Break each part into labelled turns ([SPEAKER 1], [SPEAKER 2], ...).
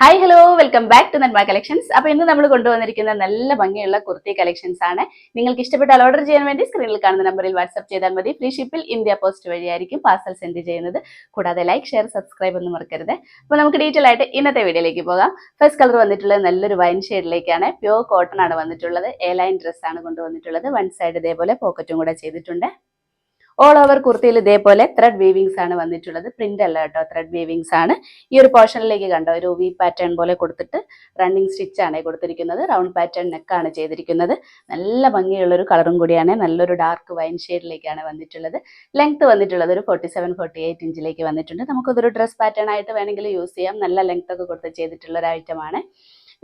[SPEAKER 1] Hi hello welcome back to Nanma collections. അപ്പോൾ ഇന്ന് നമ്മൾ കൊണ്ടുവന്നിരിക്കുന്ന നല്ല ഭംഗിയുള്ള കുർത്തി കളക്ഷൻസ് ആണ്. നിങ്ങൾക്ക് ഇഷ്ടപ്പെട്ടാൽ ഓർഡർ ചെയ്യാൻ വേണ്ടി സ്ക്രീനിൽ കാണുന്ന നമ്പറിൽ വാട്സ്ആപ്പ് ചെയ്താൽ മതി. ഫ്രീ ഷിപ്പിൽ ഇന്ത്യ പോസ്റ്റ് വഴിയായിരിക്കും പാർസൽ സെൻഡ് ചെയ്യുന്നത്. കൂടാതെ ലൈക്ക് ഷെയർ സബ്സ്ക്രൈബ് ഒന്നും മറക്കരുത്. അപ്പോൾ നമുക്ക് ഡീറ്റെയിൽ ആയിട്ട് ഇന്നത്തെ വീഡിയോയിലേക്ക് പോകാം. ഫസ്റ്റ് കളർ വന്നിട്ടുള്ളത് നല്ലൊരു വൈൻ ഷെയ്ഡിലേക്കാണ്. പ്യൂർ കോട്ടൺ ആണ് വന്നിട്ടുള്ളത്. എ ലൈൻ ഡ്രസ് ആണ് കൊണ്ടുവന്നിട്ടുള്ളത്. വൺ സൈഡ് ഇതേപോലെ പോക്കറ്റും കൂടെ ചെയ്തിട്ടുണ്ട്. ഓൾ ഓവർ കുർത്തിയിൽ ഇതേപോലെ ത്രെഡ് വീവിങ്സ് ആണ് വന്നിട്ടുള്ളത്. പ്രിന്റ് അല്ല കേട്ടോ, ത്രെഡ് വീവിങ്സ് ആണ്. ഈ ഒരു പോർഷനിലേക്ക് കണ്ടോ, ഒരു വി പാറ്റേൺ പോലെ കൊടുത്തിട്ട് റണ്ണിങ് സ്റ്റിച്ച് ആണ് കൊടുത്തിരിക്കുന്നത്. റൗണ്ട് പാറ്റേൺ നെക്കാണ് ചെയ്തിരിക്കുന്നത്. നല്ല ഭംഗിയുള്ള ഒരു കളറും കൂടിയാണ്. നല്ലൊരു ഡാർക്ക് വൈൻ ഷെയ്ഡിലേക്കാണ് വന്നിട്ടുള്ളത്. ലെങ്ത് വന്നിട്ടുള്ളത് ഒരു 47-48 ഇഞ്ചിലേക്ക് വന്നിട്ടുണ്ട്. നമുക്കതൊരു ഡ്രസ് പാറ്റേൺ ആയിട്ട് വേണമെങ്കിൽ യൂസ് ചെയ്യാം. നല്ല ലെങ്ത് ഒക്കെ കൊടുത്ത് ചെയ്തിട്ടുള്ള ഒരു ഐറ്റമാണ്.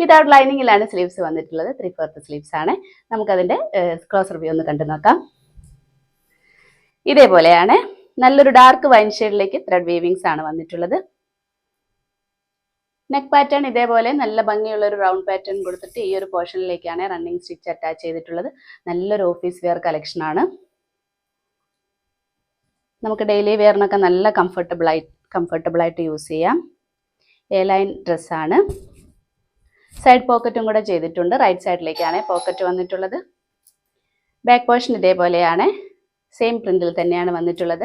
[SPEAKER 1] വിതൗട്ട് ലൈനിങ്ങിലാണ് സ്ലീവ്സ് വന്നിട്ടുള്ളത്. 3/4 സ്ലീവ്സ് ആണ്. നമുക്കതിന്റെ ക്ലോസർ വ്യൂ ഒന്ന് കണ്ടു നോക്കാം. ഇതേപോലെയാണ് നല്ലൊരു ഡാർക്ക് വൈൻ ഷെയ്ഡിലേക്ക് ത്രെഡ് വീവിങ്സ് ആണ് വന്നിട്ടുള്ളത്. നെക്ക് പാറ്റേൺ ഇതേപോലെ നല്ല ഭംഗിയുള്ള ഒരു റൗണ്ട് പാറ്റേൺ കൊടുത്തിട്ട് ഈ ഒരു പോർഷനിലേക്കാണ് റണ്ണിങ് സ്റ്റിച്ച് അറ്റാച്ച് ചെയ്തിട്ടുള്ളത്. നല്ലൊരു ഓഫീസ് വെയർ കളക്ഷൻ ആണ്. നമുക്ക് ഡെയിലി വെയറിനൊക്കെ നല്ല കംഫർട്ടബിൾ ആയിട്ട് യൂസ് ചെയ്യാം. എ ലൈൻ ഡ്രസ്സാണ്. സൈഡ് പോക്കറ്റും കൂടെ ചെയ്തിട്ടുണ്ട്. റൈറ്റ് സൈഡിലേക്കാണ് പോക്കറ്റ് വന്നിട്ടുള്ളത്. ബാക്ക് പോർഷൻ ഇതേപോലെയാണ്. സെയിം പ്രിന്റിൽ തന്നെയാണ് വന്നിട്ടുള്ളത്.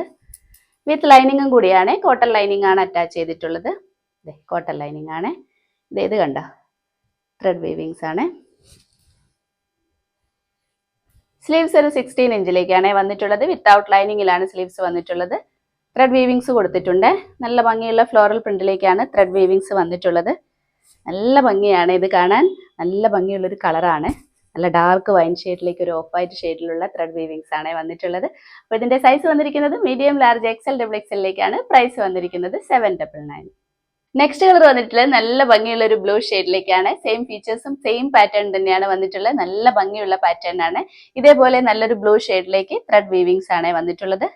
[SPEAKER 1] വിത്ത് ലൈനിങ്ങും കൂടിയാണ്. കോട്ടൺ ലൈനിങ് ആണ് അറ്റാച്ച് ചെയ്തിട്ടുള്ളത്. കോട്ടൺ ലൈനിങ് ആണ്. ഇത് കണ്ട ത്രെഡ് വീവിങ്സ് ആണ്. സ്ലീവ്സ് ഒരു 16 ഇഞ്ചിലേക്കാണ് വന്നിട്ടുള്ളത്. വിത്തൗട്ട് ലൈനിങ്ങിലാണ് സ്ലീവ്സ് വന്നിട്ടുള്ളത്. ത്രെഡ് വീവിങ്സ് കൊടുത്തിട്ടുണ്ട്. നല്ല ഭംഗിയുള്ള ഫ്ലോറൽ പ്രിന്റിലേക്കാണ് ത്രെഡ് വീവിങ്സ് വന്നിട്ടുള്ളത്. നല്ല ഭംഗിയാണ് ഇത് കാണാൻ. നല്ല ഭംഗിയുള്ളൊരു കളറാണ്. നല്ല ഡാർക്ക് വൈൻ ഷെയ്ഡിലേക്ക് ഒരു ഓഫ് വൈറ്റ് ഷെയ്ഡിലുള്ള ത്രെഡ് വീവിങ്സ് ആണ് വന്നിട്ടുള്ളത്. അപ്പോൾ ഇതിന്റെ സൈസ് വന്നിരിക്കുന്നത് മീഡിയം, ലാർജ്, എക്സൽ, ഡബിൾ എക്സലിലേക്കാണ്. പ്രൈസ് വന്നിരിക്കുന്നത് 799. നെക്സ്റ്റ് കളർ വന്നിട്ടുള്ളത് നല്ല ഭംഗിയുള്ള ഒരു ബ്ലൂ ഷെയ്ഡിലേക്കാണ്. സെയിം ഫീച്ചേഴ്സും സെയിം പാറ്റേൺ തന്നെയാണ് വന്നിട്ടുള്ളത്. നല്ല ഭംഗിയുള്ള പാറ്റേൺ ആണ്. ഇതേപോലെ നല്ലൊരു ബ്ലൂ ഷെയ്ഡിലേക്ക് ത്രെഡ് വീവിങ്സ് ആണ് വന്നിട്ടുള്ളത്.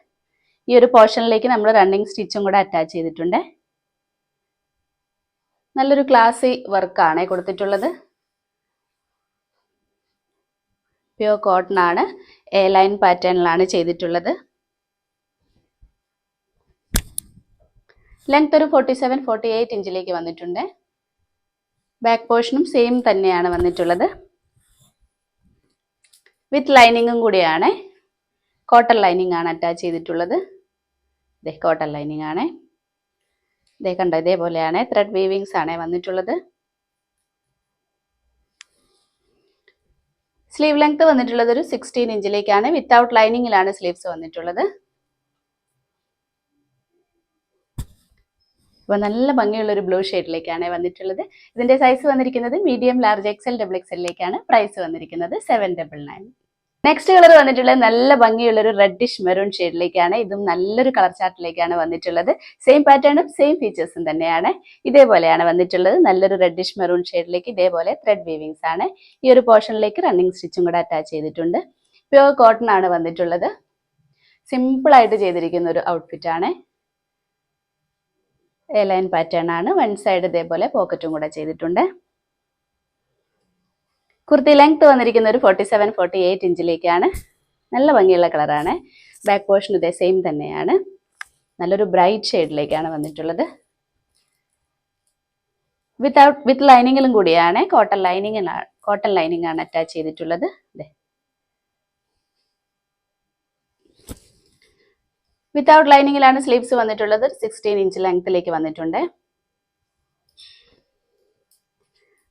[SPEAKER 1] ഈ ഒരു പോർഷനിലേക്ക് നമ്മൾ റണ്ണിങ് സ്റ്റിച്ചും കൂടെ അറ്റാച്ച് ചെയ്തിട്ടുണ്ട്. നല്ലൊരു ക്ലാസി വർക്കാണ് കൊടുത്തിട്ടുള്ളത്. പ്യൂർ കോട്ടൺ ആണ്. എ ലൈൻ പാറ്റേണിലാണ് ചെയ്തിട്ടുള്ളത്. ലെങ്ത് ഒരു 47-48 ഇഞ്ചിലേക്ക് വന്നിട്ടുണ്ട്. ബാക്ക് പോർഷനും സെയിം തന്നെയാണ് വന്നിട്ടുള്ളത്. വിത്ത് ലൈനിങ്ങും കൂടിയാണ്. കോട്ടൺ ലൈനിങ് ആണ് അറ്റാച്ച് ചെയ്തിട്ടുള്ളത്. കോട്ടൺ ലൈനിങ് ആണ്. കണ്ടോ, ഇതേപോലെയാണ് ത്രെഡ് വീവിങ്സ് ആണ് വന്നിട്ടുള്ളത്. സ്ലീവ് ലെങ്ത് വന്നിട്ടുള്ളത് ഒരു 16 ഇഞ്ചിലേക്കാണ്. വിത്തൗട്ട് ലൈനിങ്ങിലാണ് സ്ലീവ്സ് വന്നിട്ടുള്ളത്. അപ്പോൾ നല്ല ഭംഗിയുള്ള ഒരു ബ്ലൂ ഷെയ്ഡിലേക്കാണ് വന്നിട്ടുള്ളത്. ഇതിന്റെ സൈസ് വന്നിരിക്കുന്നത് മീഡിയം, ലാർജ്, എക്സൽ, ഡബിൾ എക്സലിലേക്കാണ്. പ്രൈസ് വന്നിരിക്കുന്നത് 799. നെക്സ്റ്റ് കളർ വന്നിട്ടുള്ളത് നല്ല ഭംഗിയുള്ള ഒരു റെഡിഷ് മെറൂൺ ഷെയ്ഡിലേക്കാണ്. ഇതും നല്ലൊരു കളർ ചാർട്ടിലേക്കാണ് വന്നിട്ടുള്ളത്. സെയിം പാറ്റേണും സെയിം ഫീച്ചേഴ്സും തന്നെയാണ്. ഇതേപോലെയാണ് വന്നിട്ടുള്ളത്. നല്ലൊരു റെഡിഷ് മെറൂൺ ഷെയ്ഡിലേക്ക് ഇതേപോലെ ത്രെഡ് വീവിങ്സ് ആണ്. ഈ ഒരു പോർഷനിലേക്ക് റണ്ണിങ് സ്റ്റിച്ചും കൂടെ അറ്റാച്ച് ചെയ്തിട്ടുണ്ട്. പ്യൂർ കോട്ടൺ ആണ് വന്നിട്ടുള്ളത്. സിമ്പിൾ ആയിട്ട് ചെയ്തിരിക്കുന്ന ഒരു ഔട്ട്ഫിറ്റ് ആണ്. എ ലൈൻ പാറ്റേൺ ആണ്. വൺ സൈഡ് ഇതേപോലെ പോക്കറ്റും കൂടെ ചെയ്തിട്ടുണ്ട്. കുർത്തി ലെങ്ത് വന്നിരിക്കുന്ന ഒരു 47-48 ഇഞ്ചിലേക്കാണ്. നല്ല ഭംഗിയുള്ള കളറാണ്. ബാക്ക് പോർഷൻ ഇതേ സെയിം തന്നെയാണ്. നല്ലൊരു ബ്രൈറ്റ് ഷെയ്ഡിലേക്കാണ് വന്നിട്ടുള്ളത്. വിത്ത് ലൈനിങ്ങിലും കൂടിയാണ്. കോട്ടൺ ലൈനിങ് ആണ് അറ്റാച്ച് ചെയ്തിട്ടുള്ളത്. വിത്തൗട്ട് ലൈനിങ്ങിലാണ് സ്ലീവ്സ് വന്നിട്ടുള്ളത്. 16 ഇഞ്ച് ലെങ്ത്തിലേക്ക് വന്നിട്ടുണ്ട്.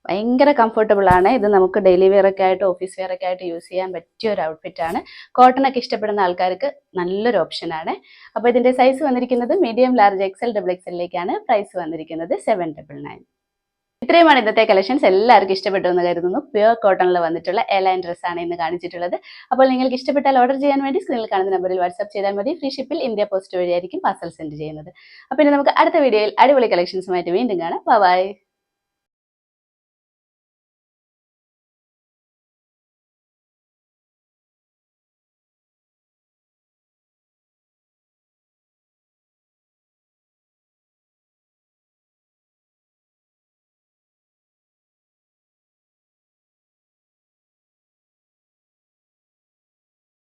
[SPEAKER 1] ഭയങ്കര കംഫർട്ടബിൾ ആണ്. ഇത് നമുക്ക് ഡെയിലി വെയർ ഒക്കെ ആയിട്ട്, ഓഫീസ് വെയർ ഒക്കെ ആയിട്ട് യൂസ് ചെയ്യാൻ പറ്റിയ ഒരു ഔട്ട്ഫിറ്റ് ആണ്. കോട്ടൺ ഒക്കെ ഇഷ്ടപ്പെടുന്ന ആൾക്കാർക്ക് നല്ലൊരു ഓപ്ഷൻ ആണ്. അപ്പോൾ ഇതിന്റെ സൈസ് വന്നിരിക്കുന്നത് മീഡിയം, ലാർജ്, എക്സൽ, ഡബിൾ എക്സലിലേക്കാണ്. പ്രൈസ് വന്നിരിക്കുന്നത് 799. ഇത്രയുമാണ് ഇന്നത്തെ കളക്ഷൻസ്. എല്ലാവർക്കും ഇഷ്ടപ്പെട്ടു എന്ന് കരുതുന്നു. പ്യൂർ കോട്ടണിൽ വന്നിട്ടുള്ള എ ലൈൻ ഡ്രസ് ആണ് ഇന്ന് കാണിച്ചിട്ടുള്ളത്. അപ്പോൾ നിങ്ങൾക്ക് ഇഷ്ടപ്പെട്ടാൽ ഓർഡർ ചെയ്യാൻ വേണ്ടി സ്ക്രീനിൽ കാണുന്ന നമ്പറിൽ വാട്സ്ആപ്പ് ചെയ്താൽ മതി. ഫ്രീ ഷിപ്പിൽ ഇന്ത്യ പോസ്റ്റ് വഴിയായിരിക്കും പാർസൽ സെൻഡ് ചെയ്യുന്നത്. അപ്പോൾ ഇനി നമുക്ക് അടുത്ത വീഡിയോയിൽ അടിപൊളി കളക്ഷൻസുമായിട്ട് വീണ്ടും കാണാം. ബൈ.